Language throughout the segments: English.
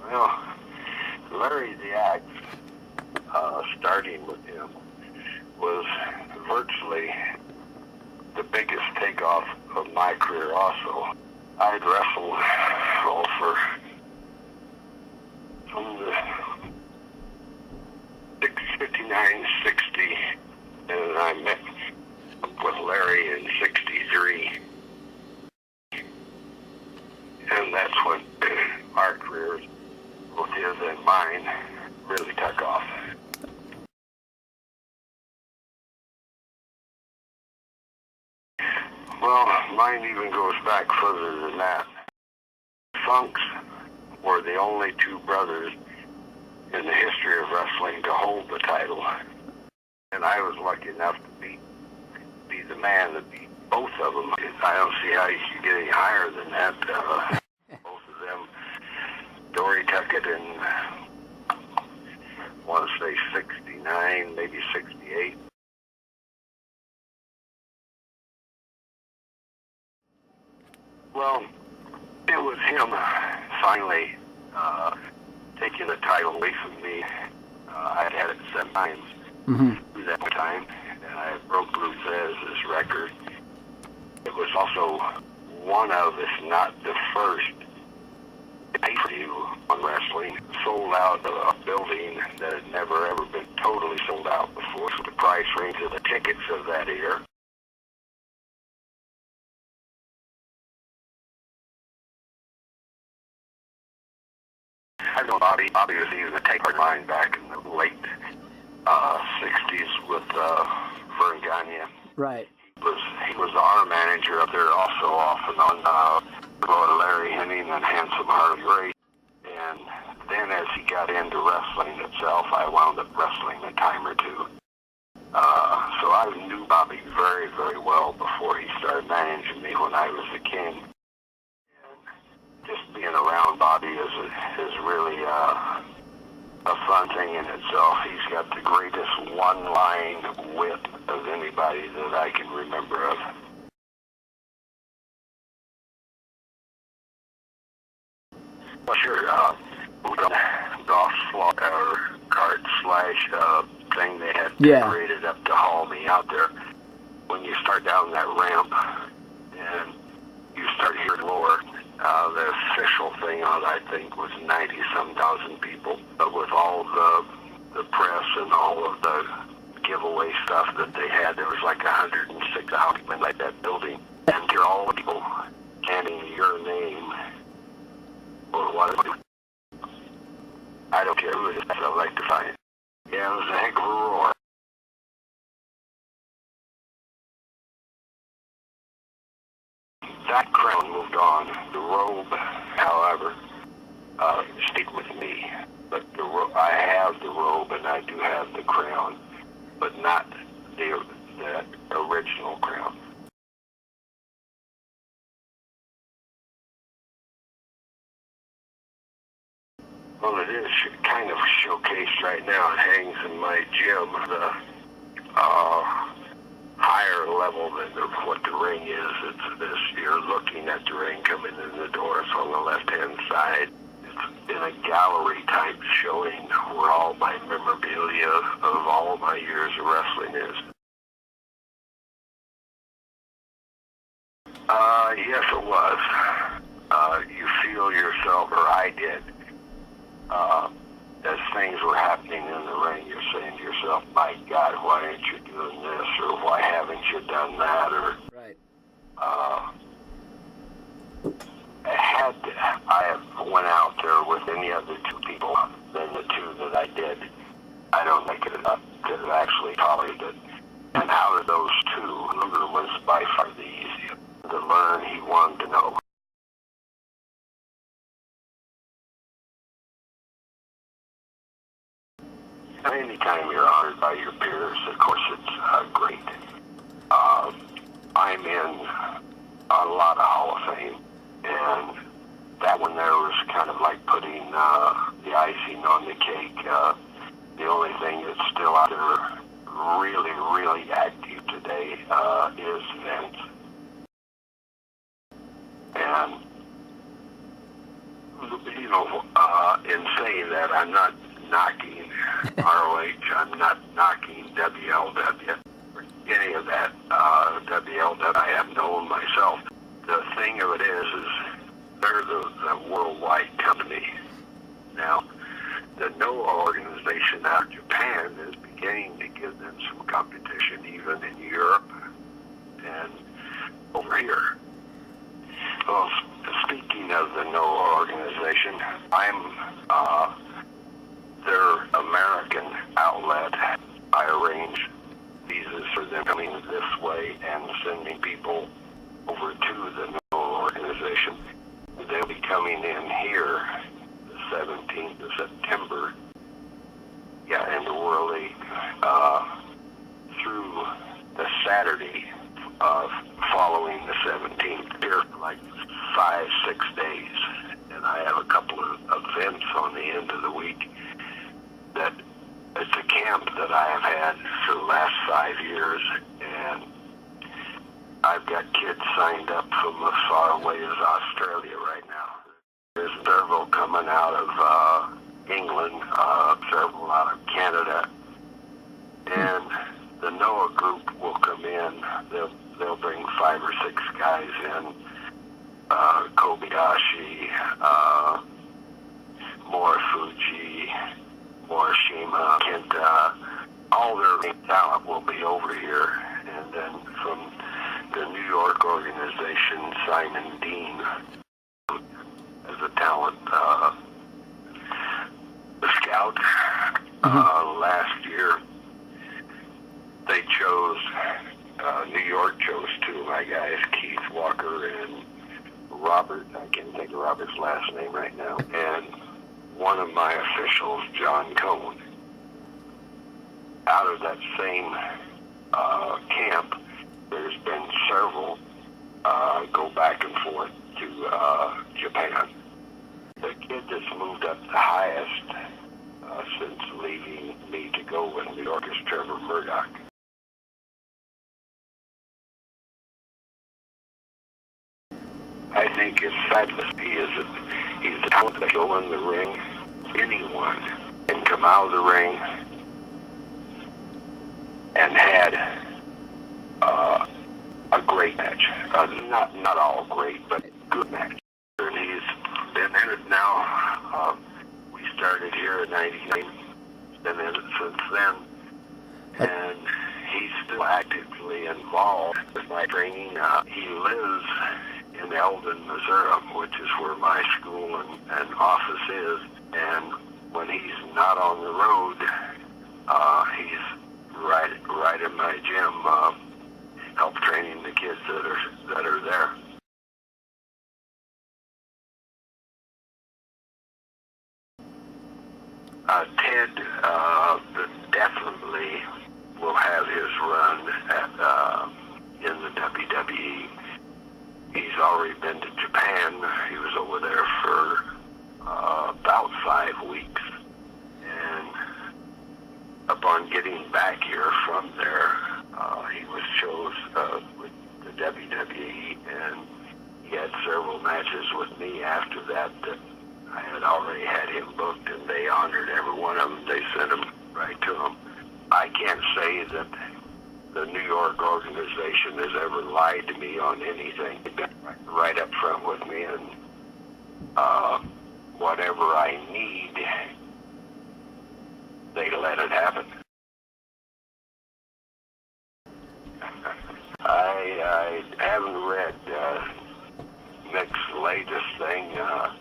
Well, Larry the Axe, starting with him, was virtually the biggest takeoff of my career also. I'd wrestled for from the 59, 60, and I met up with Larry in 63. And that's when our careers, both his and mine, really took off. Well, mine even goes back further than that. Funks were the only two brothers in the history of wrestling to hold the title. And I was lucky enough to be the man that beat both of them. I don't see how you could get any higher than that. Both of them, Dory took it in, I want to say 69, maybe 68. Well, it was him finally taking the title away from me. I'd had it 7 times through that time, and I broke Luz's record. It was also one of, if not the first, pay-per-view on wrestling sold out of a building that had never ever been totally sold out before. So the price range of the tickets of that year. I know Bobby was even a take part line back in the late 60s with Vern Gagne. Right. He was our manager up there also off and on Larry Henning and Handsome Harley. And then as he got into wrestling itself, I wound up wrestling a time or two. So I knew Bobby very, very well before he started managing me when I was a king. Just being around Bobby is really a fun thing in itself. He's got the greatest one-line wit of anybody that I can remember of. Well, sure. Golf cart slash thing they had created up to haul me out there. When you start down that ramp and you start hearing roar. The official thing on, I think, was 90-some thousand people. But with all the press and all of the giveaway stuff that they had, there was like 106,000 people in that building. And you're all the people chanting your name or whatever. I don't care who it is, I like to find it. Yeah, it was a heck of a roar. That crown moved on. The robe, however, stayed with me. But I have the robe and I do have the crown, but not the original crown. Well, it is kind of showcased right now. It hangs in my gym. The higher level than what the ring is. It's this, you're looking at the ring coming in the door. It's on the left-hand side. It's in a gallery type showing where all my memorabilia of all my years of wrestling is. Yes, it was. You feel yourself, or I did, as things were happening in the ring, you're saying to yourself, my God, why aren't you doing this, or why haven't you done that, or... Right. I went out there with any other two people than the two that I did, I don't think it enough to actually tolerate it. And out of those two, Luger was by far the easiest to learn. He wanted to know. Anytime you're honored by your peers, of course, it's great. I'm in a lot of Hall of Fame, and that one there was kind of like putting the icing on the cake. The only thing that's still out there really, really active today is Vince. And, you know, in saying that, I'm not knocking ROH. I'm not knocking WLW or any of that. WLW I have known myself. The thing of it is they're the worldwide company. Now, the NOAH organization out of Japan is beginning to give them some competition, even in Europe and over here. Well, speaking of the NOAH organization, I'm their American outlet. I arrange visas for them coming this way and sending people over to the NOAH organization. They'll be coming in here the 17th of September. Yeah, in the World League through the Saturday following the 17th. Here for like 5-6 days. And I have a couple of events on the end of the week that it's a camp that I have had for the last 5 years, and I've got kids signed up from as far away as Australia right now. There's several coming out of England, several out of Canada, and the NOAH group will come in. They'll bring 5 or 6 guys in. Kobayashi, Morifuji, Morishima, Kenta, all their main talent will be over here. And then from the New York organization, Simon Dean as a talent scout. Last year, they chose, New York chose 2 of my guys, Keith Walker and Robert, I can't think of Robert's last name right now, and one of my officials, John Cohn. Out of that same camp, there's been several go back and forth to Japan. The kid that's moved up the highest since leaving me to go with New York is Trevor Murdoch. I think it's fabulous. He's the talent that go in the ring. Anyone can come out of the ring and had a great match. Not all great, but good match. And he's been in it now. We started here in '99. He's been in it since then, and he's still actively involved with my training. He lives in Eldon, Missouri, which is where my school and office is. And when he's not on the road, he's right in my gym, help training the kids that are there. Ted definitely will have his run in the WWE. He's already been to Japan. He was over there for about 5 weeks. And upon getting back here from there, he was chose with the WWE, and he had several matches with me after that I had already had him booked, and they honored every one of them. They sent them right to him. I can't say that the New York organization has ever lied to me on anything. They've been right up front with me, and whatever I need, they let it happen. I haven't read Mick's latest thing.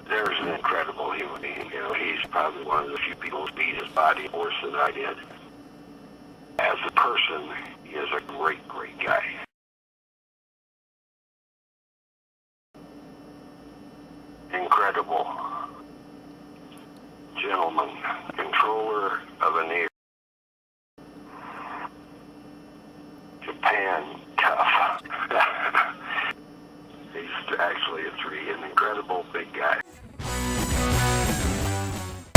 There's an incredible human being. You know, he's probably one of the few people who beat his body worse than I did. As a person, he is a great, great guy. Incredible gentleman, controller of an